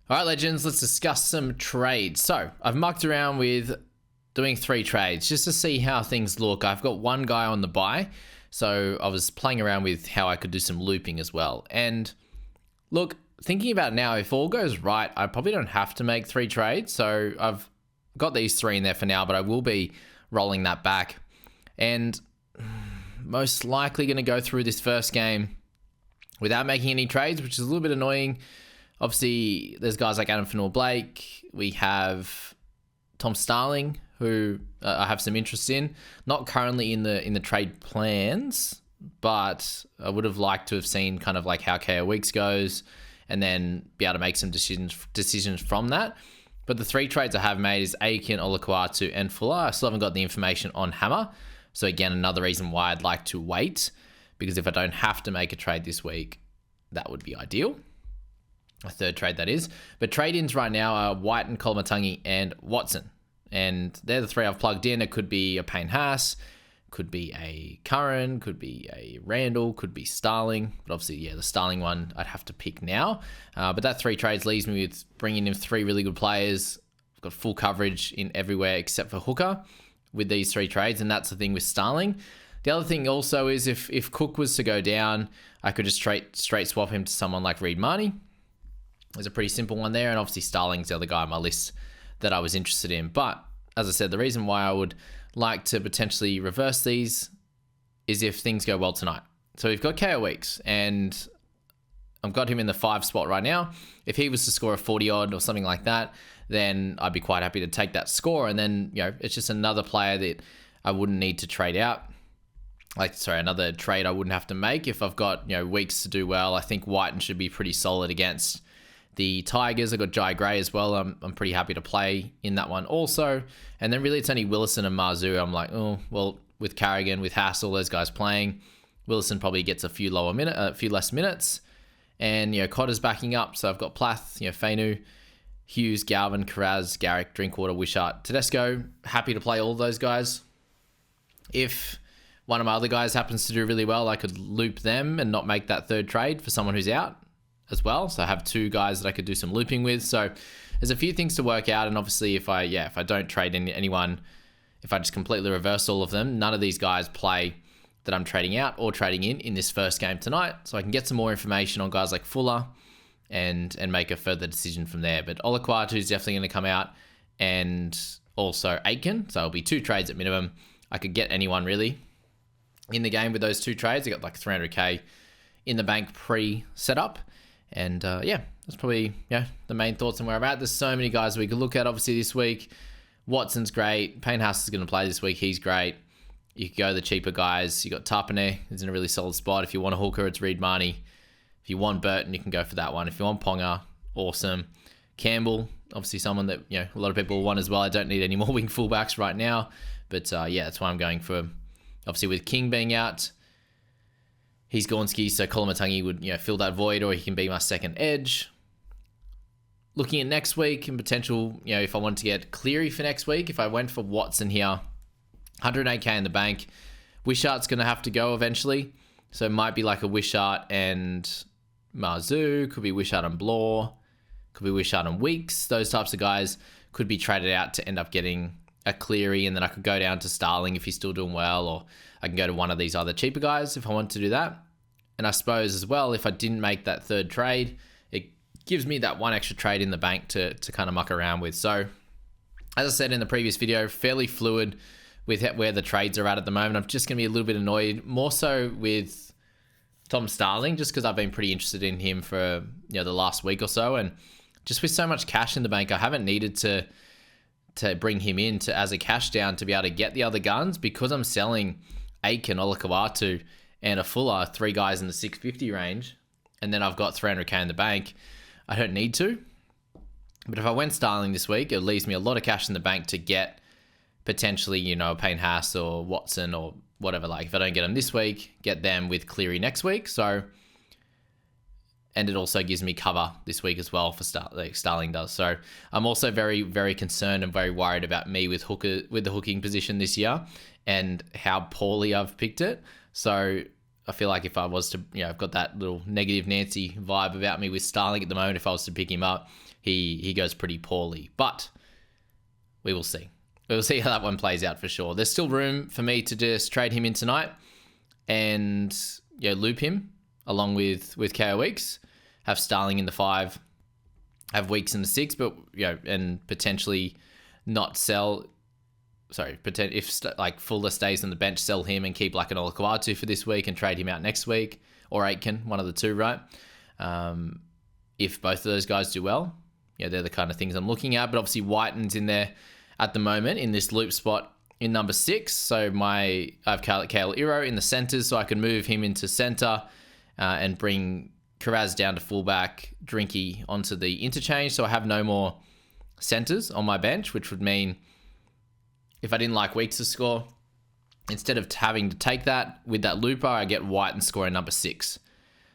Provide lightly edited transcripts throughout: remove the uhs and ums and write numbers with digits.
All right, legends, let's discuss some trades. So I've mucked around with doing 3 trades just to see how things look. I've got one guy on the buy, so I was playing around with how I could do some looping as well. And look, thinking about it now, if all goes right, I probably don't have to make 3 trades. So I've got these 3 in there for now, but I will be rolling that back. And most likely going to go through this first game without making any trades, which is a little bit annoying. Obviously, there's guys like Adam Fanor-Blake. We have Tom Starling, who I have some interest in. Not currently in the trade plans, but I would have liked to have seen kind of like how KO Weeks goes and then be able to make some decisions from that. But the 3 trades I have made is Aiken, Olukwatu, and Fuller. I still haven't got the information on Hammer. So again, another reason why I'd like to wait, because if I don't have to make a trade this week, that would be ideal. A 3rd trade, that is. But trade-ins right now are White and Kolomatangi and Watson. And they're the 3 I've plugged in. It could be a Payne Haas, could be a Curran, could be a Randall, could be Starling. But obviously, yeah, the Starling one I'd have to pick now. But that 3 trades leaves me with bringing in 3 really good players. I've got full coverage in everywhere except for hooker with these 3 trades. And that's the thing with Starling. The other thing also is if Cook was to go down, I could just straight swap him to someone like Reid Marnie. There's a pretty simple one there, and obviously Starling's the other guy on my list that I was interested in. But as I said, the reason why I would like to potentially reverse these is if things go well tonight. So we've got KO Weeks, and I've got him in the 5 spot right now. If he was to score a 40 odd or something like that, then I'd be quite happy to take that score. And then, it's just another player that I wouldn't need to trade out. Another trade I wouldn't have to make if I've got, Weeks to do well. I think Whiten should be pretty solid against the Tigers. I've got Jai Gray as well. I'm pretty happy to play in that one also. And then really it's only Willison and Marzu. I'm like, oh, well, with Carrigan, with Hassel, those guys playing, Willison probably gets a few less minutes. And, Cotter's backing up. So I've got Plath, Fainu, Hughes, Galvin, Karaz, Garrick, Drinkwater, Wishart, Tedesco. Happy to play all those guys. If one of my other guys happens to do really well, I could loop them and not make that 3rd trade for someone who's out as well. So I have 2 guys that I could do some looping with. So there's a few things to work out. And obviously if I don't trade anyone, if I just completely reverse all of them, none of these guys play that I'm trading out or trading in this first game tonight. So I can get some more information on guys like Fuller and make a further decision from there. But Olukwatu is definitely going to come out, and also Aiken. So it'll be 2 trades at minimum. I could get anyone really in the game with those 2 trades. I got like 300k in the bank pre-setup. And that's probably the main thoughts on where I'm at. There's so many guys we could look at obviously this week. Watson's great. Payne Haas is going to play this week. He's great. You could go the cheaper guys. You got Tarpane, who's in a really solid spot. If you want a hooker, it's Reid Marnie. If you want Burton, you can go for that one. If you want Ponga, awesome. Campbell, obviously someone that a lot of people want as well. I don't need any more wing fullbacks right now, but that's why I'm going for. Obviously with King being out, he's Gornsky, so Kolomatangi would fill that void, or he can be my second edge. Looking at next week and potential, if I wanted to get Cleary for next week, if I went for Watson here, 108k in the bank. Wishart's going to have to go eventually, so it might be like a Wishart and Marzu, could be Wishart and Blore, could be Wishart and Weeks. Those types of guys could be traded out to end up getting a Cleary, and then I could go down to Starling if he's still doing well, or I can go to one of these other cheaper guys if I want to do that. And I suppose as well, if I didn't make that 3rd trade, it gives me that 1 extra trade in the bank to kind of muck around with. So as I said in the previous video, fairly fluid with where the trades are at the moment. I'm just going to be a little bit annoyed, more so with Tom Starling, just because I've been pretty interested in him for the last week or so. And just with so much cash in the bank, I haven't needed to bring him in as a cash down to be able to get the other guns, because I'm selling Aiken, Olukwatu, and a Fuller, 3 guys in the 650 range, and then I've got 300k in the bank. I don't need to. But if I went Starling this week, it leaves me a lot of cash in the bank to get potentially, Payne Haas or Watson or whatever. Like if I don't get them this week, get them with Cleary next week. So, and it also gives me cover this week as well for Starling does. So I'm also very, very concerned and very worried about me with the hooking position this year and how poorly I've picked it. So I feel like if I was to, I've got that little negative Nancy vibe about me with Starling at the moment. If I was to pick him up, he goes pretty poorly. But we will see. We'll see how that one plays out for sure. There's still room for me to just trade him in tonight and loop him along with KO Weeks. Have Starling in the 5, have Weeks in the 6, but and potentially not sell. Sorry, if like Fuller stays on the bench, sell him and keep like an Olakau'atu for this week and trade him out next week, or Aitken, one of the two, right? If both of those guys do well, they're the kind of things I'm looking at. But obviously Whiten's in there at the moment in this loop spot in number 6. So I have Kale Iro in the centers, so I can move him into center and bring Karaz down to fullback, Drinky onto the interchange. So I have no more centers on my bench, which would mean if I didn't like Weeks to score, instead of having to take that with that looper, I get White and score in number 6.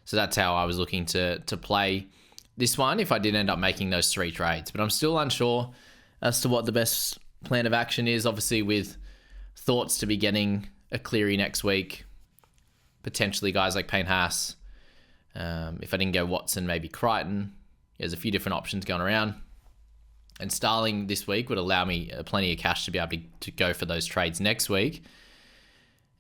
So that's how I was looking to play this one if I did end up making those 3 trades. But I'm still unsure as to what the best plan of action is. Obviously, with thoughts to be getting a Cleary next week, potentially guys like Payne Haas. If I didn't go Watson, maybe Crichton. There's a few different options going around. And Starling this week would allow me plenty of cash to be able to go for those trades next week.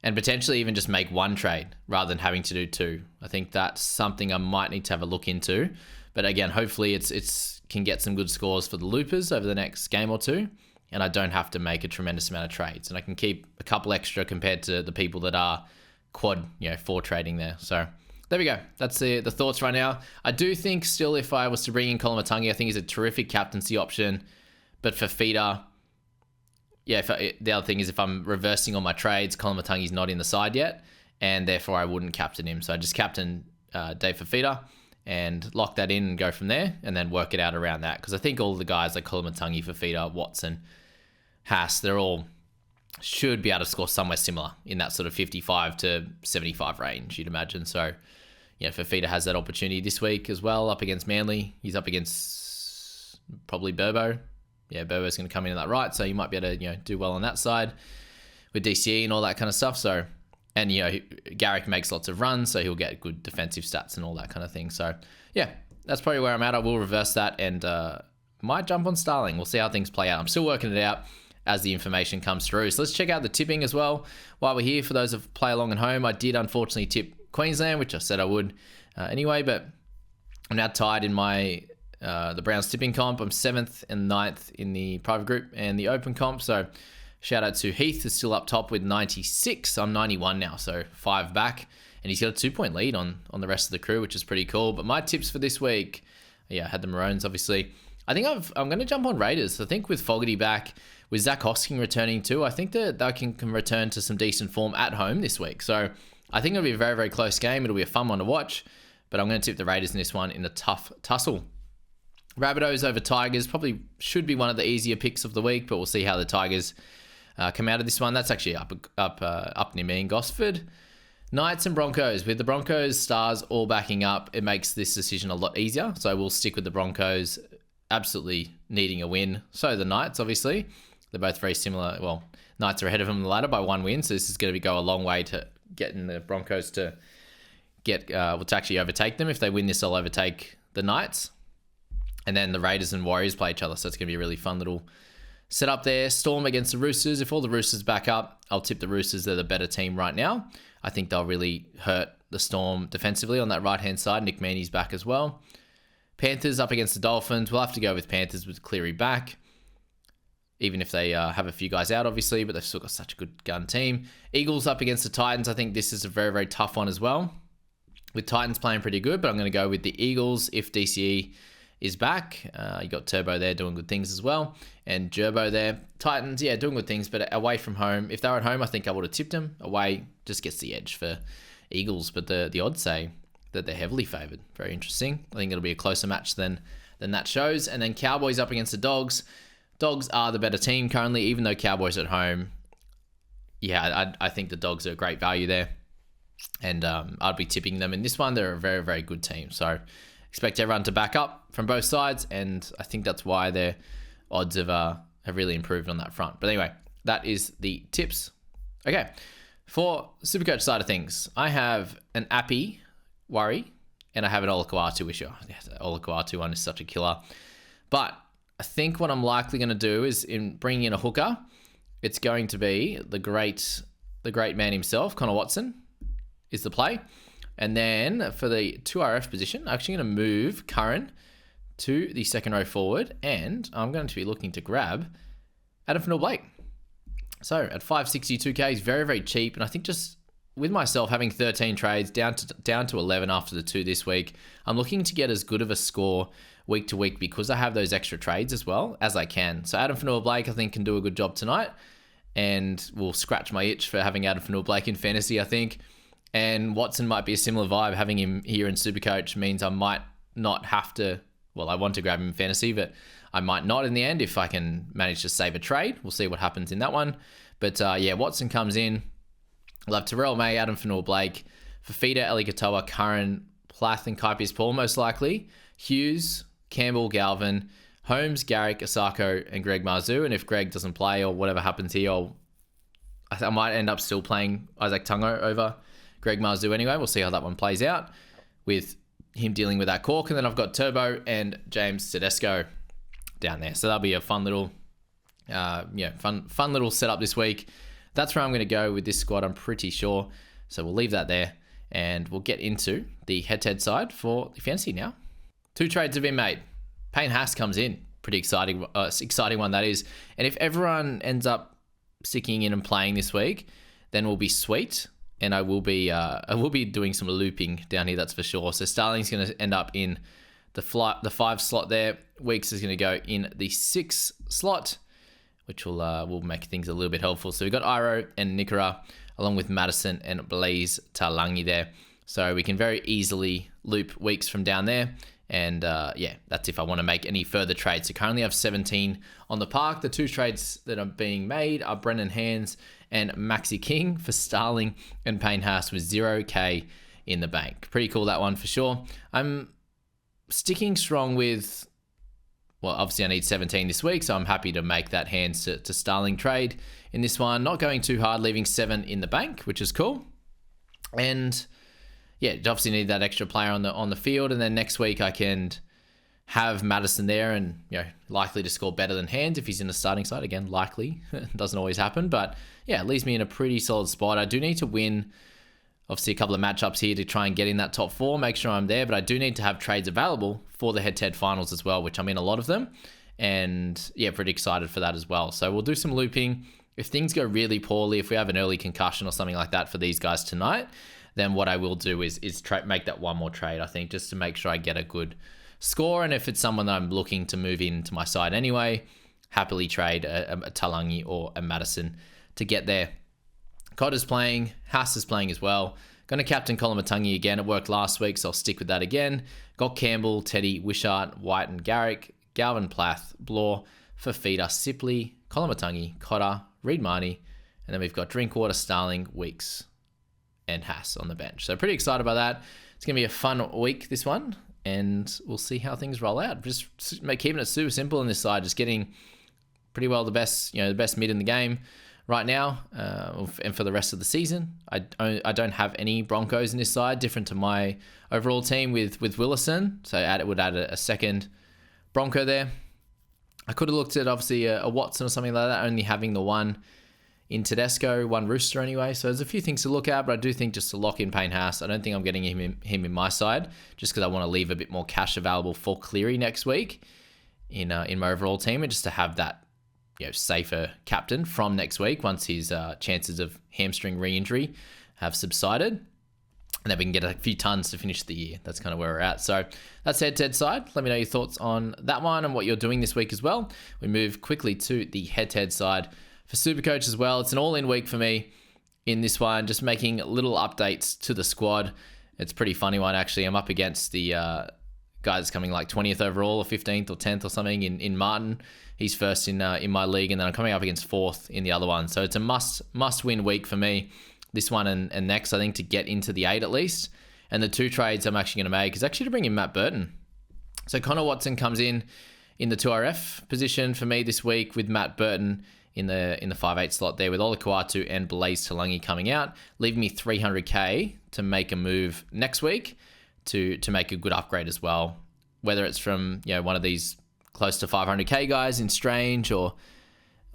And potentially even just make 1 trade rather than having to do 2. I think that's something I might need to have a look into. But again, hopefully it's can get some good scores for the loopers over the next game or 2. And I don't have to make a tremendous amount of trades. And I can keep a couple extra compared to the people that are quad, 4 trading there. So there we go. That's the thoughts right now. I do think still if I was to bring in Kolomatangi, I think he's a terrific captaincy option. But for feeder, the other thing is if I'm reversing all my trades, Kolomatangi's not in the side yet, and therefore I wouldn't captain him. So I just captain Dave for feeder and lock that in and go from there, and then work it out around that. Because I think all the guys like Kolomatangi for feeder, Watson, Haas, they're all should be able to score somewhere similar in that sort of 55 to 75 range, you'd imagine. So, Fafita has that opportunity this week as well, up against Manly. He's up against probably Burbo. Yeah, Burbo's going to come in that right, so you might be able to, do well on that side with DCE and all that kind of stuff. So, and, Garrick makes lots of runs, so he'll get good defensive stats and all that kind of thing. So, yeah, that's probably where I'm at. I will reverse that and might jump on Starling. We'll see how things play out. I'm still working it out as the information comes through. So let's check out the tipping as well while we're here. For those of play along at home, I did unfortunately tip Queensland, which I said I would anyway, but I'm now tied in my the Browns tipping comp. I'm 7th and 9th in the private group and the open comp. So shout out to Heath, who's still up top with 96. I'm 91 now, so 5 back. And he's got a 2-point lead on the rest of the crew, which is pretty cool. But my tips for this week, I had the Maroons, obviously. I think I'm going to jump on Raiders. I think with Fogarty back, with Zach Hosking returning too, I think that they can return to some decent form at home this week. So I think it'll be a very, very close game. It'll be a fun one to watch. But I'm going to tip the Raiders in this one in a tough tussle. Rabbitohs over Tigers probably should be one of the easier picks of the week, but we'll see how the Tigers come out of this one. That's actually up near me in Gosford. Knights and Broncos. With the Broncos, Stars all backing up, it makes this decision a lot easier. So we'll stick with the Broncos, absolutely needing a win. So the Knights, obviously, they're both very similar. Well, Knights are ahead of them in the ladder by 1 win, so this is going to go a long way to getting the Broncos to to actually overtake them. If they win this, they'll overtake the Knights. And then the Raiders and Warriors play each other, so it's going to be a really fun little setup there. Storm against the Roosters. If all the Roosters back up, I'll tip the Roosters. They're the better team right now. I think they'll really hurt the Storm defensively on that right-hand side. Nick Meaney's back as well. Panthers up against the Dolphins. We'll have to go with Panthers with Cleary back, even if they have a few guys out, obviously, but they've still got such a good gun team. Eagles up against the Titans. I think this is a very, very tough one as well, with Titans playing pretty good, but I'm going to go with the Eagles if DCE is back. You got Turbo there doing good things as well, and Gerbo there. Titans, doing good things, but away from home. If they were at home, I think I would have tipped them. Away just gets the edge for Eagles, but the odds say that they're heavily favoured. Very interesting. I think it'll be a closer match than that shows. And then Cowboys up against the Dogs. Dogs are the better team currently, even though Cowboys are at home. I think the Dogs are a great value there. And I'd be tipping them in this one. They're a very, very good team. So expect everyone to back up from both sides. And I think that's why their odds have really improved on that front. But anyway, that is the tips. Okay. For SuperCoach side of things, I have an Appy worry and I have an Olakau'atu issue. The Olakau'atu one is such a killer. But I think what I'm likely going to do is in bringing in a hooker, it's going to be the great man himself, Connor Watson, is the play. And then for the 2RF position, I'm actually going to move Curran to the second row forward, and I'm going to be looking to grab Adam Fanua-Blake. So at 562k, he's very, very cheap, and I think just with myself having 13 trades down to 11 after the 2 this week, I'm looking to get as good of a score week to week because I have those extra trades as well as I can. So Adam Fanua-Blake, I think, can do a good job tonight, and will scratch my itch for having Adam Fanua-Blake in fantasy, I think. And Watson might be a similar vibe. Having him here in SuperCoach means I might not have to. Well, I want to grab him in fantasy, but I might not in the end if I can manage to save a trade. We'll see what happens in that one. But yeah, Watson comes in. I'll have Terrell May, Adam Fanua-Blake, Fafita, Eli Katoa, Curran, Plath, and Kaipius Paul most likely. Hughes, Campbell, Galvin, Holmes, Garrick, Osako, and Greg Marzu. And if Greg doesn't play or whatever happens here, I might end up still playing Isaac Tungo over Greg Marzu anyway. We'll see how that one plays out with him dealing with that cork. And then I've got Turbo and James Tedesco down there. So that'll be a fun little, fun little setup this week. That's where I'm going to go with this squad, I'm pretty sure. So we'll leave that there, and we'll get into the head-to-head side for the fantasy now. 2 trades have been made. Payne Haas comes in. Pretty exciting one that is. And if everyone ends up sticking in and playing this week, then we'll be sweet. And I will be doing some looping down here, that's for sure. So Starling's going to end up in the 5 slot there. Weeks is going to go in the 6 slot, which will make things a little bit helpful. So we've got Iro and Nikora, along with Madison and Blaze Talangi there. So we can very easily loop Weeks from down there. And yeah, that's if I want to make any further trades. So currently I have 17 on the park. The 2 trades that are being made are Brendan Hands and Maxi King for Starling and Payne Haas with 0k in the bank. Pretty cool, that one for sure. I'm sticking strong with, well, obviously I need 17 this week, so I'm happy to make that Hands to Starling trade in this one. Not going too hard, leaving 7 in the bank, which is cool. And yeah, obviously need that extra player on the field, and then next week I can have Madison there, and likely to score better than Hands if he's in the starting side. Again, likely doesn't always happen, but yeah, it leaves me in a pretty solid spot. I do need to win, obviously, a couple of matchups here to try and get in that top 4, make sure I'm there, but I do need to have trades available for the head-to-head finals as well, which I'm in a lot of them, and yeah, pretty excited for that as well. So we'll do some looping. If things go really poorly, if we have an early concussion or something like that for these guys tonight, then what I will do is make that one more trade, I think, just to make sure I get a good score. And if it's someone that I'm looking to move into my side anyway, happily trade a Talangi or a Madison to get there. Cotter's playing, Haas is playing as well. Going to captain Kolomatangi again. It worked last week, so I'll stick with that again. Got Campbell, Teddy, Wishart, White and Garrick, Galvin, Plath, Blore, Fafita, Sipley, Kolomatangi, Cotter, Reed Marnie, and then we've got Drinkwater, Starling, Weeks, and Haas on the bench. So pretty excited about that. It's going to be a fun week, this one, and we'll see how things roll out. Just keeping it super simple on this side, just getting pretty well the best mid in the game right now, and for the rest of the season. I don't have any Broncos in this side, different to my overall team with Willison. So it would add a second Bronco there. I could have looked at obviously a Watson or something like that, only having the one in Tedesco, one Rooster anyway. So there's a few things to look at, but I do think just to lock in Payne Haas, I don't think I'm getting him in my side, just because I want to leave a bit more cash available for Cleary next week in my overall team, and just to have that safer captain from next week once his chances of hamstring re-injury have subsided, and then we can get a few tons to finish the year. That's kind of where we're at. So that's head-to-head side. Let me know your thoughts on that one and what you're doing this week as well. We move quickly to the head-to-head side for SuperCoach as well. It's an all-in week for me in this one, just making little updates to the squad. It's a pretty funny one, actually. I'm up against the guy that's coming like 20th overall or 15th or 10th or something in Martin. He's first in my league, and then I'm coming up against 4th in the other one. So it's a must-win week for me, this one and next, I think, to get into the 8 at least. And the 2 trades I'm actually going to make is actually to bring in Matt Burton. So Connor Watson comes in the 2RF position for me this week, with Matt Burton in the 5/8 slot there, with Olakau'atu and Blaze Talangi coming out, leaving me 300k to make a move next week to make a good upgrade as well. Whether it's from one of these close to 500k guys in Strange or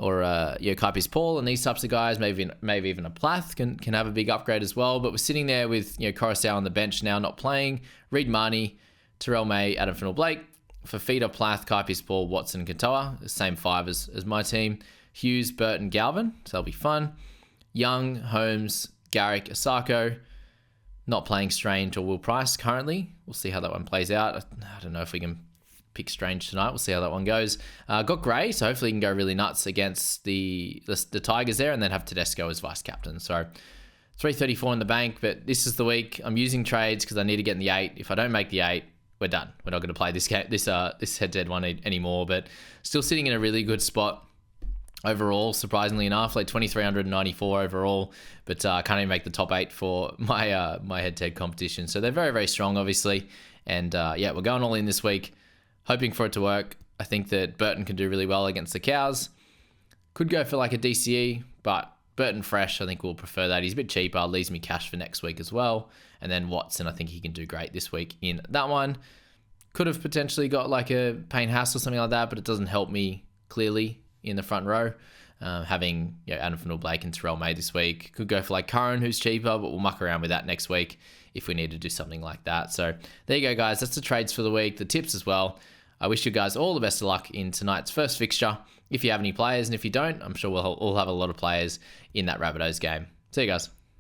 Kaipi's Paul and these types of guys, maybe even a Plath can have a big upgrade as well. But we're sitting there with Coruscant on the bench now, not playing. Reid Marnie, Terrell May, Adam Finnell-Blake, Fafita, Plath, Kaipi's Paul, Watson, Katoa, the same 5 as my team. Hughes, Burton, Galvin, so that'll be fun. Young, Holmes, Garrick, Asako, not playing Strange or Will Price currently. We'll see how that one plays out. I don't know if we can pick Strange tonight. We'll see how that one goes. Got Gray, so hopefully he can go really nuts against the Tigers there, and then have Tedesco as vice captain. So 334 in the bank, but this is the week. I'm using trades because I need to get in the 8. If I don't make the 8, we're done. We're not going to play this head-to-head one anymore, but still sitting in a really good spot overall, surprisingly enough, like 2,394 overall, but I can't even make the top 8 for my my head-to-head competition. So they're very, very strong, obviously. And yeah, we're going all in this week, hoping for it to work. I think that Burton can do really well against the Cows. Could go for like a DCE, but Burton fresh, I think we'll prefer that. He's a bit cheaper, leaves me cash for next week as well. And then Watson, I think he can do great this week in that one. Could have potentially got like a Payne Haas or something like that, but it doesn't help me clearly in the front row. Having Adam Finnell-Blake and Terrell May this week. Could go for like Curran, who's cheaper, but we'll muck around with that next week if we need to do something like that. So there you go, guys. That's the trades for the week, the tips as well. I wish you guys all the best of luck in tonight's first fixture, if you have any players, and if you don't, I'm sure we'll all have a lot of players in that Rabbitohs game. See you guys.